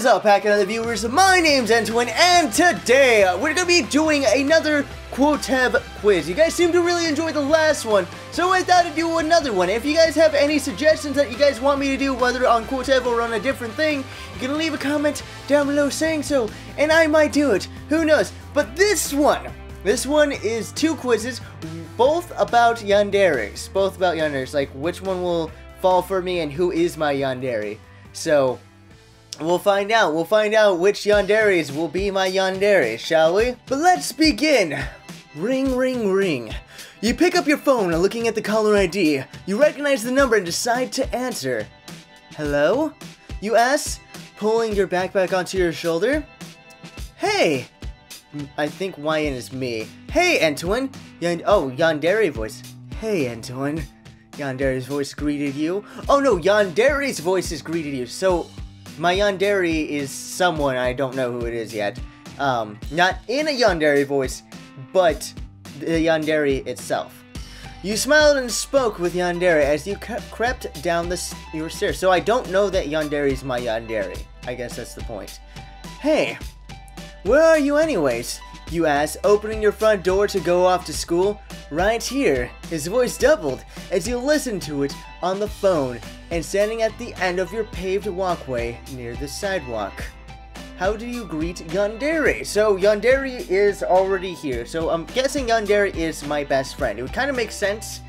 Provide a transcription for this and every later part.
up, Pack and other viewers? My name's Antoine, and today we're gonna be doing another Quotev quiz. You guys seem to really enjoy the last one, so I thought I'd do another one. If you guys have any suggestions that you guys want me to do, whether on Quotev or on a different thing, you can leave a comment down below saying so, and I might do it. Who knows? But this one is two quizzes, both about yanderes. Both about yanderes, like which one will fall for me and who is my yandere. So we'll find out. We'll find out which yanderes will be my yandere, shall we? But let's begin. Ring, ring, ring. You pick up your phone and looking at the caller ID. You recognize the number and decide to answer. Hello? You ask, pulling your backpack onto your shoulder. Hey! I think YN is me. Hey, Antoine! Yandere voice. Hey, Antoine. Yandere's voice greeted you. Oh no, yandere's voice has greeted you. So, my yandere is someone, I don't know who it is yet. Not in a yandere voice, but the yandere itself. You smiled and spoke with yandere as you crept down your stairs. So I don't know that yandere is my yandere. I guess that's the point. Hey, where are you anyways? You asked, opening your front door to go off to school. Right here. His voice doubled as you listened to it on the phone and standing at the end of your paved walkway near the sidewalk. How do you greet yandere? So yandere is already here. So I'm guessing yandere is my best friend. It would kind of make sense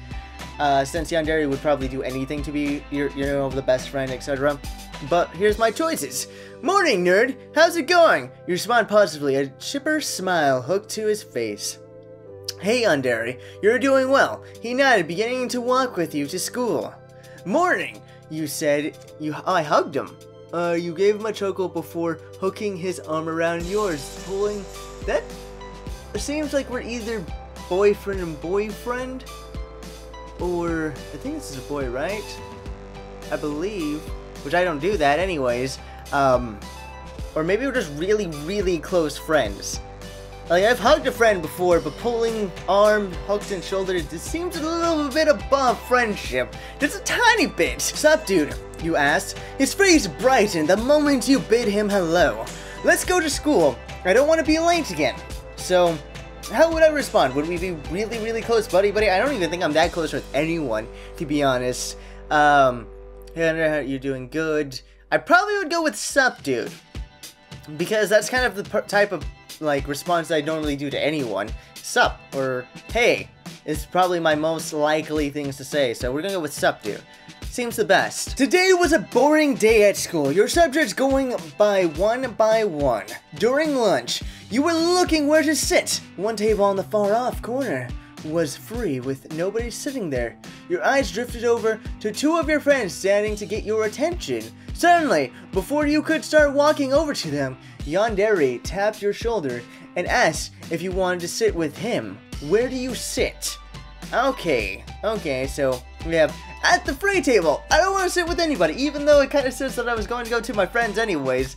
since yandere would probably do anything to be your the best friend, etc. But here's my choices. Morning, nerd! How's it going? You respond positively, a chipper smile hooked to his face. Hey, yandere, you're doing well. He nodded, beginning to walk with you to school. Morning, you said. I hugged him. You gave him a chuckle before hooking his arm around yours, pulling. That seems like we're either boyfriend and boyfriend, or I think this is a boy, right? I believe, which I don't do that anyways. Or maybe we're just really, really close friends. Like, I've hugged a friend before, but pulling arm, hugged and shoulder, this seems a little bit above friendship. Just a tiny bit. Sup, dude? You asked. His face brightened the moment you bid him hello. Let's go to school. I don't want to be late again. So, how would I respond? Would we be really, really close, buddy? I don't even think I'm that close with anyone, to be honest. You're doing good. I probably would go with sup, dude. Because that's kind of the type of like response that I normally do to anyone. Sup or hey is probably my most likely things to say, so we're gonna go with sup, dude. Seems the best. Today was a boring day at school. Your subjects going by one. During lunch, you were looking where to sit. One table on the far off corner was free with nobody sitting there. Your eyes drifted over to two of your friends standing to get your attention. Suddenly, before you could start walking over to them, yandere tapped your shoulder and asked if you wanted to sit with him. Where do you sit? Okay, so we have at the free table. I don't want to sit with anybody, even though it kind of says that I was going to go to my friends anyways,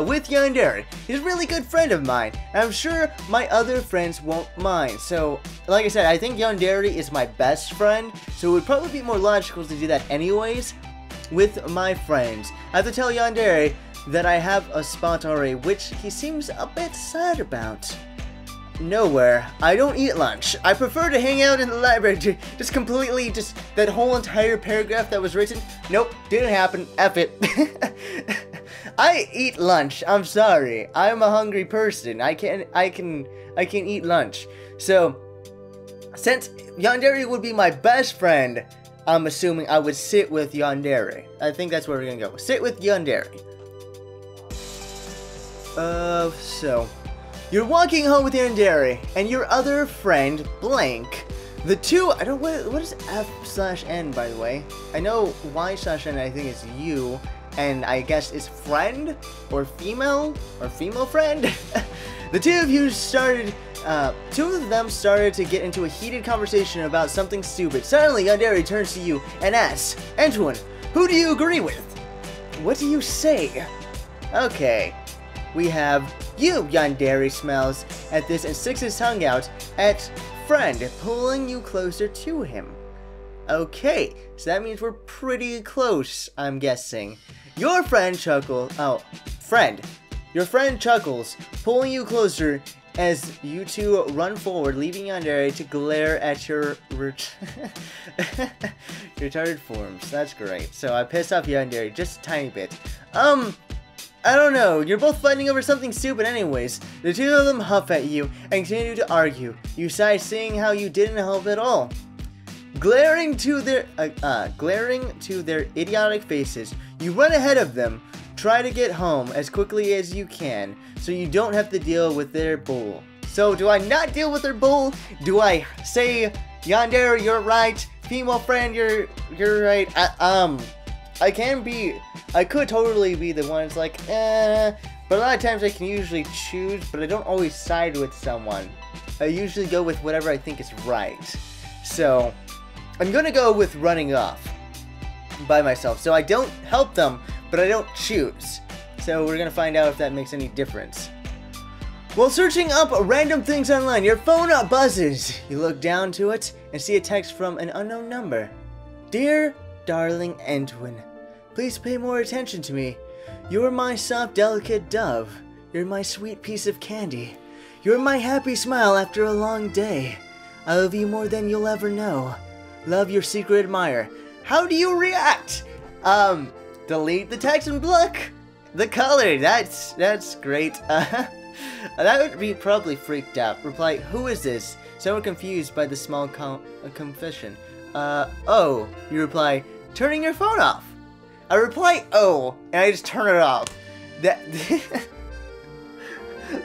with yandere. He's a really good friend of mine, and I'm sure my other friends won't mind. So, like I said, I think yandere is my best friend, so it would probably be more logical to do that anyways with my friends. I have to tell yandere that I have a spot already, which he seems a bit sad about. Nowhere. I don't eat lunch. I prefer to hang out in the library. Just that whole entire paragraph that was written. Nope, didn't happen. F it. I eat lunch. I'm sorry. I'm a hungry person. I can eat lunch. So, since yandere would be my best friend, I'm assuming I would sit with yandere. I think that's where we're gonna go. Sit with yandere. So you're walking home with yandere and your other friend, blank. The two, what is F/N, by the way? I know Y/N, I think is you, and I guess is friend, or female friend? The two of them started to get into a heated conversation about something stupid. Suddenly, yandere turns to you and asks, Antoine, who do you agree with? What do you say? Okay. We have you, yandere smells at this and sticks his tongue out at friend, pulling you closer to him. Okay, so that means we're pretty close, I'm guessing. Your friend chuckled. Oh, friend. Your friend chuckles, pulling you closer as you two run forward, leaving Yandere to glare at your retarded forms. That's great. So I pissed off Yandere just a tiny bit. I don't know. You're both fighting over something stupid anyways. The two of them huff at you and continue to argue. You sigh, seeing how you didn't help at all. Glaring to their idiotic faces, you run ahead of them. Try to get home as quickly as you can, so you don't have to deal with their bull. So do I not deal with their bull? Do I say, Yandere, you're right. Female friend, you're right. I could totally be the one that's like, but a lot of times I can usually choose, but I don't always side with someone. I usually go with whatever I think is right. So, I'm gonna go with running off by myself. So I don't help them, but I don't choose. So we're gonna find out if that makes any difference. While searching up random things online, your phone buzzes. You look down to it and see a text from an unknown number. Dear darling Entwin, please pay more attention to me. You're my soft, delicate dove. You're my sweet piece of candy. You're my happy smile after a long day. I love you more than you'll ever know. Love, your secret admirer. How do you react? Delete the text and look. The color. That's great. That would be probably freaked out. Reply, who is this? Somewhat confused by the small confession. Oh. You reply, turning your phone off. I reply, oh, and I just turn it off. That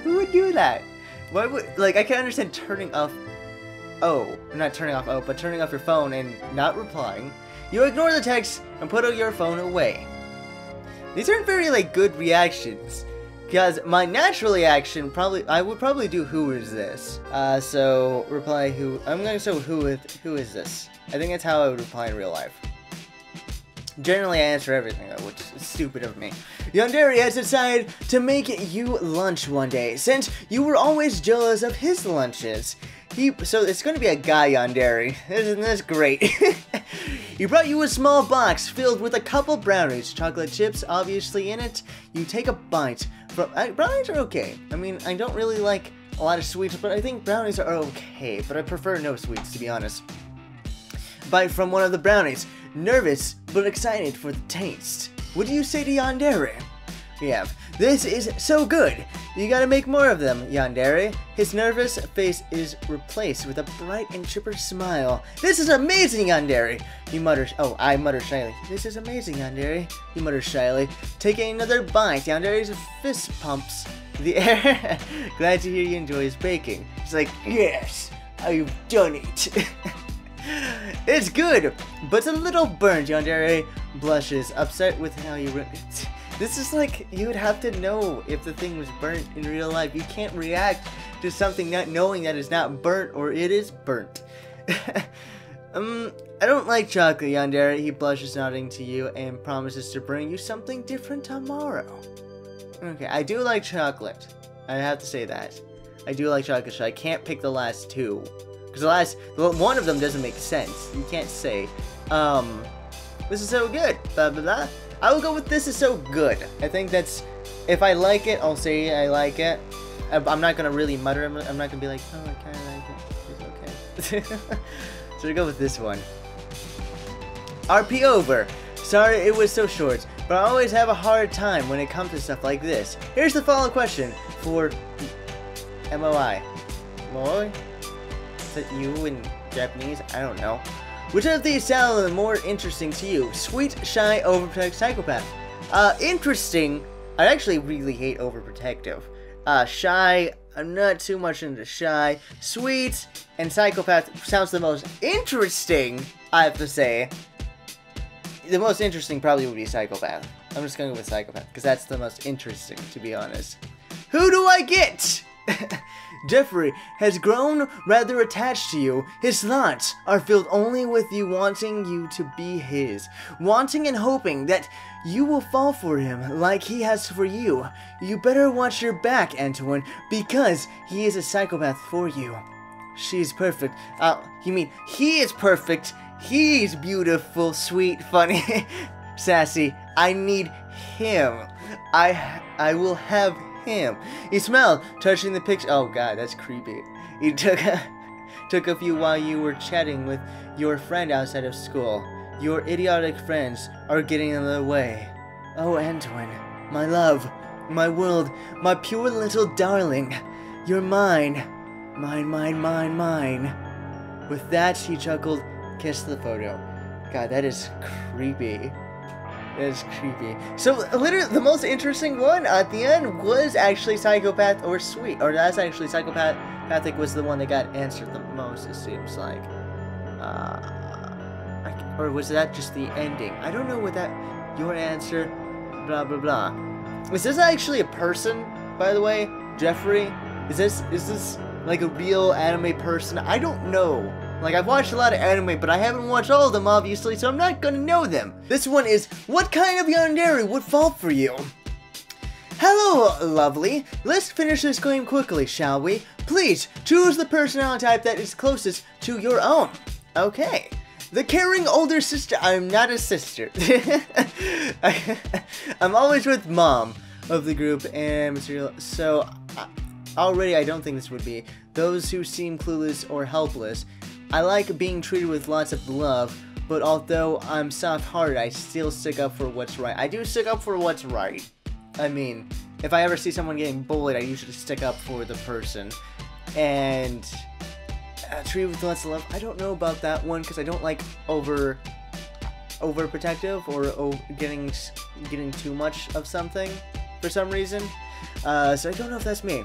who would do that? Why would, like, I can understand turning off, oh, not turning off, oh, but turning off your phone and not replying. You ignore the text and put your phone away. These aren't very, like, good reactions. Because my natural reaction, I would probably do who is this. So, reply who, I'm gonna say who is this. I think that's how I would reply in real life. Generally, I answer everything, though, which is stupid of me. Yandere has decided to make you lunch one day, since you were always jealous of his lunches. So it's going to be a guy, Yandere. Isn't this great? He brought you a small box filled with a couple brownies, chocolate chips obviously in it. You take a bite. Brownies are okay. I mean, I don't really like a lot of sweets, but I think brownies are okay. But I prefer no sweets, to be honest. Bite from one of the brownies. Nervous, but excited for the taste. What do you say to Yandere? We have, this is so good. You gotta make more of them, Yandere. His nervous face is replaced with a bright and chipper smile. This is amazing, Yandere. He mutters, oh, I mutter shyly. This is amazing, Yandere. He mutters shyly. Taking another bite, Yandere's fist pumps the air. Glad to hear you enjoy his baking. He's like, yes, I've done it. It's good, but it's a little burnt. Yandere blushes, upset with how you it. This is like, you would have to know if the thing was burnt in real life. You can't react to something not knowing that it's not burnt or it is burnt. I don't like chocolate, Yandere. He blushes, nodding to you, and promises to bring you something different tomorrow. Okay, I do like chocolate. I have to say that. I do like chocolate, so I can't pick the last two. Because one of them doesn't make sense. You can't say, this is so good, blah, blah, blah. I will go with this is so good. I think that's, if I like it, I'll say I like it. I'm not going to really mutter. I'm not going to be like, oh, I kind of like it. It's okay. So we go with this one. RP over. Sorry it was so short, but I always have a hard time when it comes to stuff like this. Here's the follow-up question for MOI. MOI? Is that you in Japanese? I don't know. Which of these sound more interesting to you? Sweet, shy, overprotective, psychopath. Interesting. I actually really hate overprotective. Shy, I'm not too much into shy. Sweet and psychopath sounds the most interesting, I have to say. The most interesting probably would be psychopath. I'm just going to go with psychopath, because that's the most interesting, to be honest. Who do I get? Jeffrey has grown rather attached to you. His thoughts are filled only with you wanting you to be his. Wanting and hoping that you will fall for him like he has for you. You better watch your back, Antoine, because he is a psychopath for you. She's perfect. You mean he is perfect. He's beautiful, sweet, funny, sassy. I need him. I will have him. He smiled, touching the picture. Oh god, that's creepy. He took a few while you were chatting with your friend outside of school. Your idiotic friends are getting in the way. Oh, Antoine, my love, my world, my pure little darling. You're mine. Mine, mine, mine, mine. With that, she chuckled, kissed the photo. God, that is creepy. That is creepy. So, literally, the most interesting one at the end was actually Psychopath or Sweet. Or that's actually Psychopathic was the one that got answered the most, it seems like. Or was that just the ending? I don't know what that... Your answer, blah, blah, blah. Is this actually a person, by the way? Jeffrey? Is this like a real anime person? I don't know. Like, I've watched a lot of anime, but I haven't watched all of them, obviously, so I'm not gonna know them. This one is, what kind of yandere would fall for you? Hello, lovely. Let's finish this game quickly, shall we? Please, choose the personality type that is closest to your own. Okay. The caring older sister. I'm not a sister. I'm always with mom of the group and material. So, already I don't think this would be. Those who seem clueless or helpless. I like being treated with lots of love, but although I'm soft-hearted, I still stick up for what's right. I do stick up for what's right. I mean, if I ever see someone getting bullied, I usually stick up for the person. And treated with lots of love. I don't know about that one because I don't like overprotective or getting too much of something for some reason. So I don't know if that's me.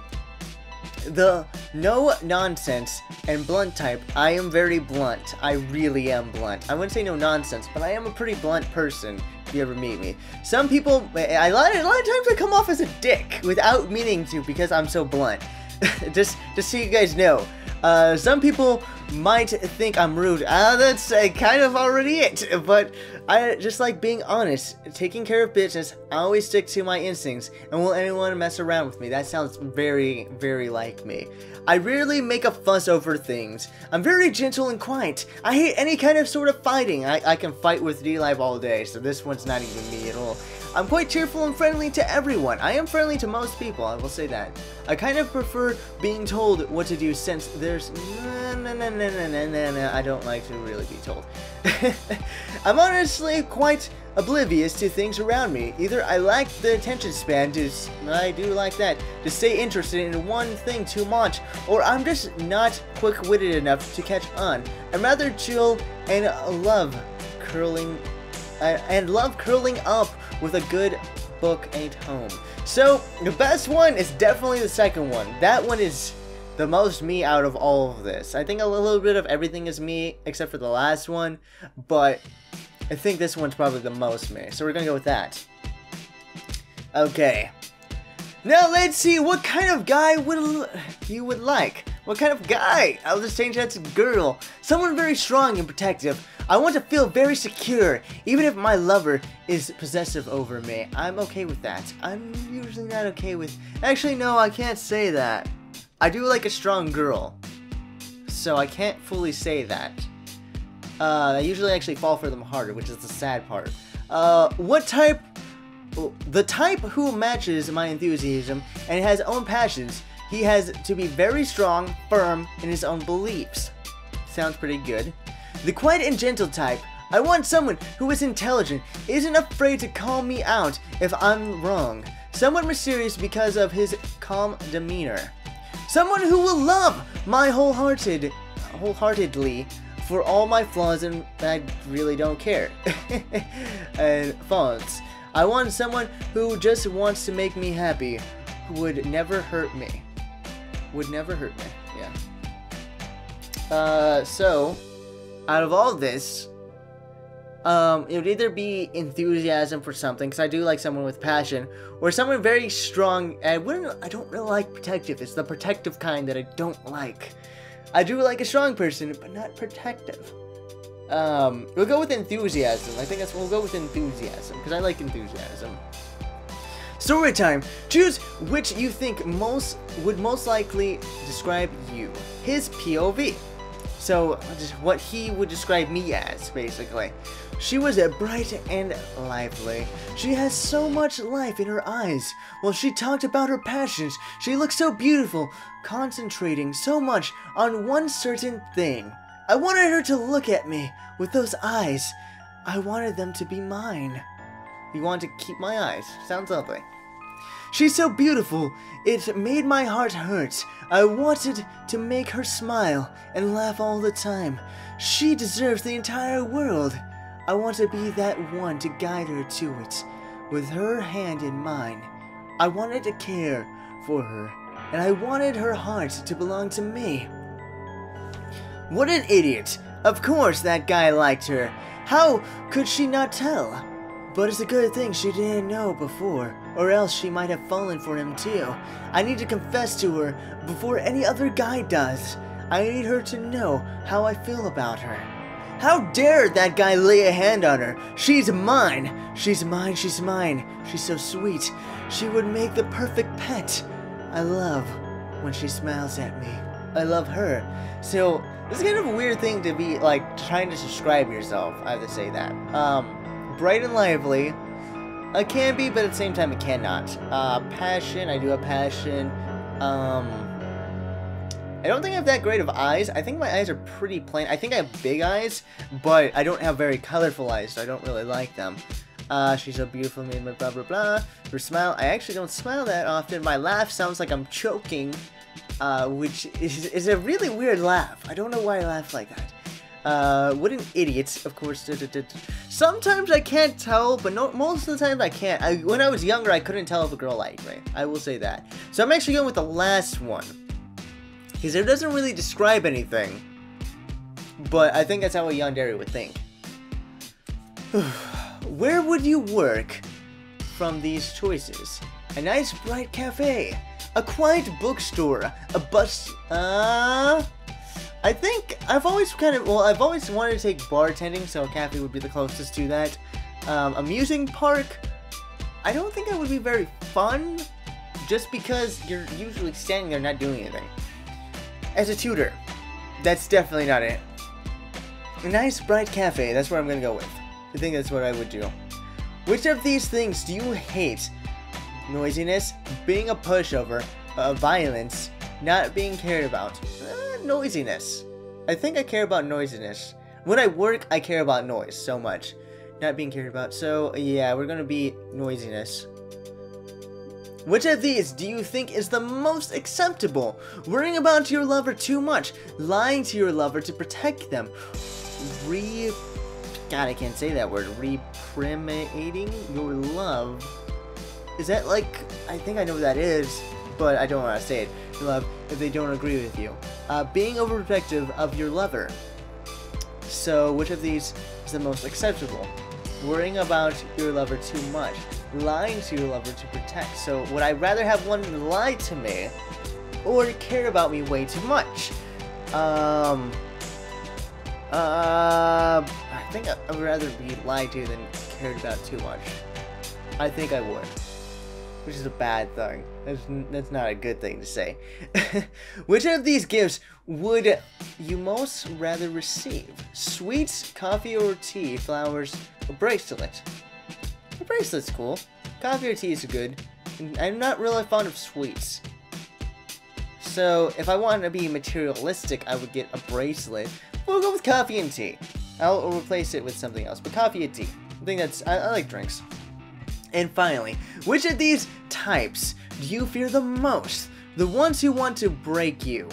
The no nonsense and blunt type. I am very blunt. I really am blunt. I wouldn't say no nonsense, but I am a pretty blunt person if you ever meet me. Some people, a lot of times I come off as a dick without meaning to because I'm so blunt. just so you guys know. Some people might think I'm rude. That's kind of already it. But I just like being honest, taking care of business. I always stick to my instincts and won't anyone mess around with me. That sounds very, very like me. I rarely make a fuss over things. I'm very gentle and quiet. I hate any kind of sort of fighting. I can fight with D-Live all day, so this one's not even me at all. I'm quite cheerful and friendly to everyone. I am friendly to most people, I will say that. I kind of prefer being told what to do since there's... I don't like to really be told. I'm honestly quite oblivious to things around me. Either I lack the attention span I do like that, to stay interested in one thing too much, or I'm just not quick-witted enough to catch on. I'm rather chill and love curling up with a good book at home. So, the best one is definitely the second one. That one is the most me out of all of this. I think a little bit of everything is me, except for the last one, but I think this one's probably the most me. So we're gonna go with that. Okay. Now let's see what kind of guy you would like. What kind of guy? I'll just change that to girl. Someone very strong and protective. I want to feel very secure, even if my lover is possessive over me. I'm okay with that. I'm usually not okay with... Actually, no, I can't say that. I do like a strong girl, so I can't fully say that. I usually actually fall for them harder, which is the sad part. What type... The type who matches my enthusiasm and has own passions. He has to be very strong, firm in his own beliefs. Sounds pretty good. The quiet and gentle type. I want someone who is intelligent, isn't afraid to call me out if I'm wrong. Someone mysterious because of his calm demeanor. Someone who will love my wholeheartedly for all my flaws and I really don't care. And faults. I want someone who just wants to make me happy, who would never hurt me. Would never hurt me, yeah. So, out of all this, it would either be enthusiasm for something, because I do like someone with passion, or someone very strong. I don't really like protective. It's the protective kind that I don't like. I do like a strong person, but not protective. We'll go with enthusiasm. I think we'll go with enthusiasm, because I like enthusiasm. Story time. Choose which you think would most likely describe you. His POV. So, what he would describe me as, basically. She was bright and lively. She has so much life in her eyes. While she talked about her passions, she looked so beautiful, concentrating so much on one certain thing. I wanted her to look at me with those eyes. I wanted them to be mine. You want to keep my eyes? Sounds lovely. She's so beautiful, it made my heart hurt. I wanted to make her smile and laugh all the time. She deserves the entire world. I want to be that one to guide her to it. With her hand in mine, I wanted to care for her, and I wanted her heart to belong to me. What an idiot! Of course that guy liked her. How could she not tell? But it's a good thing she didn't know before, or else she might have fallen for him too. I need to confess to her before any other guy does. I need her to know how I feel about her. How dare that guy lay a hand on her? She's mine. She's mine, she's mine. She's so sweet. She would make the perfect pet. I love when she smiles at me. I love her. So, this is kind of a weird thing to be, like, trying to describe yourself. I have to say that. Bright and lively. I can be, but at the same time, it cannot. Passion. I do have passion. I don't think I have that great of eyes. I think my eyes are pretty plain. I think I have big eyes, but I don't have very colorful eyes, so I don't really like them. She's so beautiful, made my blah blah blah. Her smile. I actually don't smile that often. My laugh sounds like I'm choking, which is a really weird laugh. I don't know why I laugh like that. What an idiot, of course. Sometimes I can't tell, but most of the time I can't. When I was younger, I couldn't tell if a girl liked me. I will say that. So I'm actually going with the last one, because it doesn't really describe anything, but I think that's how a yandere would think. Where would you work from these choices? A nice bright cafe, a quiet bookstore, a bus, I think I've always wanted to take bartending, so a cafe would be the closest to that. Amusing park, I don't think that would be very fun, just because you're usually standing there not doing anything. As a tutor, that's definitely not it. A nice bright cafe, that's what I'm gonna go with. I think that's what I would do. Which of these things do you hate? Noisiness, being a pushover, violence, not being cared about. Noisiness. I think I care about noisiness. When I work, I care about noise so much. Not being cared about. So, yeah, we're gonna be noisiness. Which of these do you think is the most acceptable? Worrying about your lover too much. Lying to your lover to protect them. God, I can't say that word. Reprimating your love. Is that like... I think I know what that is, but I don't want to say it. Your love if they don't agree with you. Being overprotective of your lover. So, which of these is the most acceptable? Worrying about your lover too much. Lying to your lover to protect. So, would I rather have one lie to me or care about me way too much? I think I would rather be lied to than cared about too much. I think I would. Which is a bad thing. That's not a good thing to say. Which of these gifts would you most rather receive? Sweets, coffee or tea, flowers, a bracelet. A bracelet's cool. Coffee or tea is good. I'm not really fond of sweets. So, if I wanted to be materialistic, I would get a bracelet. We'll go with coffee and tea. I'll replace it with something else, but coffee and tea. I think that's... I like drinks. And finally, which of these types do you fear the most? The ones who want to break you.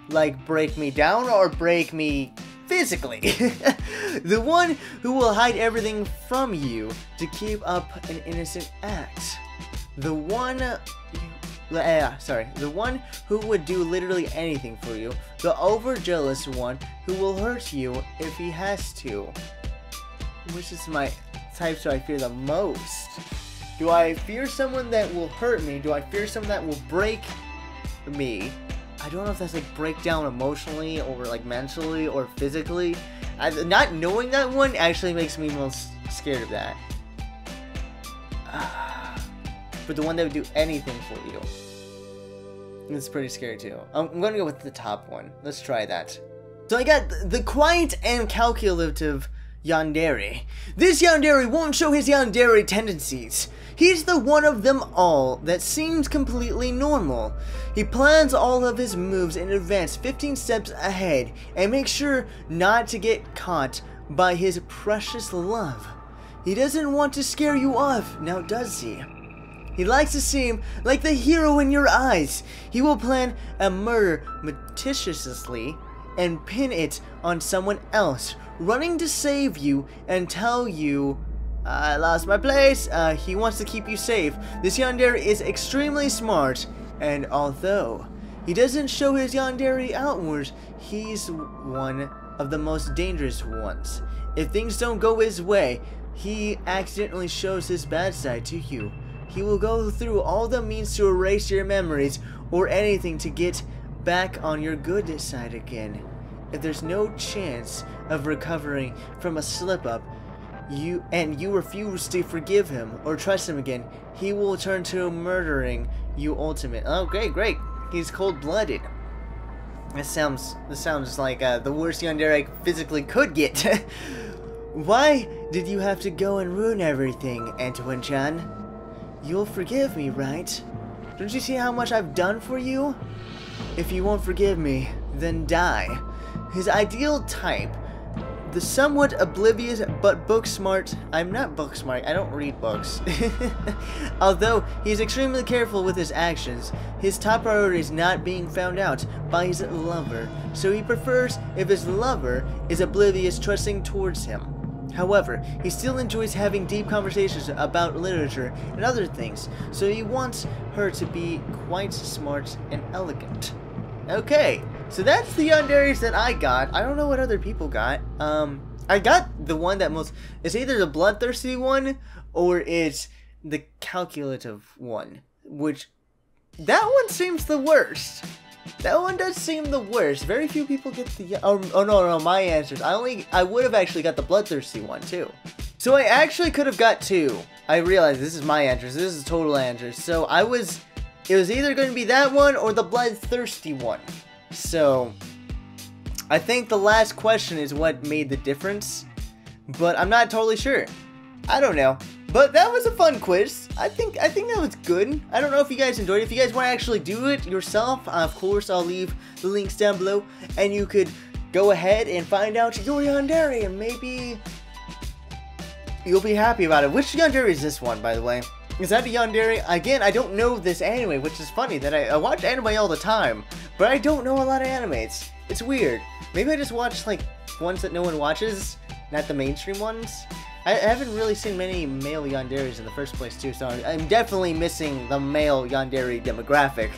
Like, break me down or break me physically. The one who will hide everything from you to keep up an innocent act. The one... the one who would do literally anything for you. The overjealous one who will hurt you if he has to. Which is my types do I fear the most? Do I fear someone that will hurt me? Do I fear someone that will break me? I don't know if that's like break down emotionally or like mentally or physically. Not knowing that one actually makes me most scared of that. But the one that would do anything for you. It's pretty scary too. I'm gonna go with the top one. Let's try that. So I got the quiet and calculative yandere. This yandere won't show his yandere tendencies. He's the one of them all that seems completely normal. He plans all of his moves in advance 15 steps ahead and makes sure not to get caught by his precious love. He doesn't want to scare you off, now does he? He likes to seem like the hero in your eyes. He will plan a murder meticulously and pin it on someone else, running to save you and tell you, I lost my place. He wants to keep you safe. This yandere is extremely smart, and although he doesn't show his yandere outward, he's one of the most dangerous ones. If things don't go his way, he accidentally shows his bad side to you. He will go through all the means to erase your memories or anything to get back on your good side again. If there's no chance of recovering from a slip-up, you refuse to forgive him or trust him again, he will turn to murdering you ultimate. Oh, great. He's cold-blooded. This sounds like the worst yandere I physically could get. Why did you have to go and ruin everything, Antoine-chan? You'll forgive me, right? Don't you see how much I've done for you? If you won't forgive me, then die. His ideal type, the somewhat oblivious but book smart. I'm not book smart, I don't read books. Although he's extremely careful with his actions, his top priority is not being found out by his lover, so he prefers if his lover is oblivious, trusting towards him. However, he still enjoys having deep conversations about literature and other things, so he wants her to be quite smart and elegant. Okay, so that's the yanderes that I got. I don't know what other people got. I got the one that it's either the bloodthirsty one or it's the calculative one, which that one seems the worst. That one does seem the worst. Very few people get the oh no, my answers. I would have actually got the bloodthirsty one too. So I actually could have got two. I realized this is my answers. This is total answers. So it was either going to be that one or the bloodthirsty one. So I think the last question is what made the difference, but I'm not totally sure. I don't know. But that was a fun quiz. I think that was good. I don't know if you guys enjoyed it. If you guys want to actually do it yourself, of course, I'll leave the links down below, and you could go ahead and find out your yandere, and maybe you'll be happy about it. Which yandere is this one, by the way? Is that a yandere? Again, I don't know this anime, which is funny that I watch anime all the time, but I don't know a lot of animes. It's weird. Maybe I just watch like ones that no one watches, not the mainstream ones. I haven't really seen many male yanderes in the first place too, so I'm definitely missing the male yandere demographic.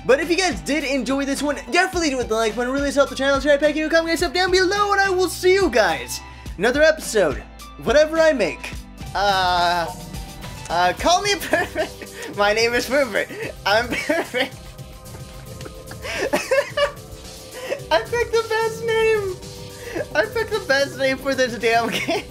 But if you guys did enjoy this one, definitely do it the like button. Really help the channel. Try packing your comment stuff down below, and I will see you guys another episode, whatever I make. Call me perfect. My name is Perfect. I'm perfect. I picked the best name. I picked the best name for this damn game.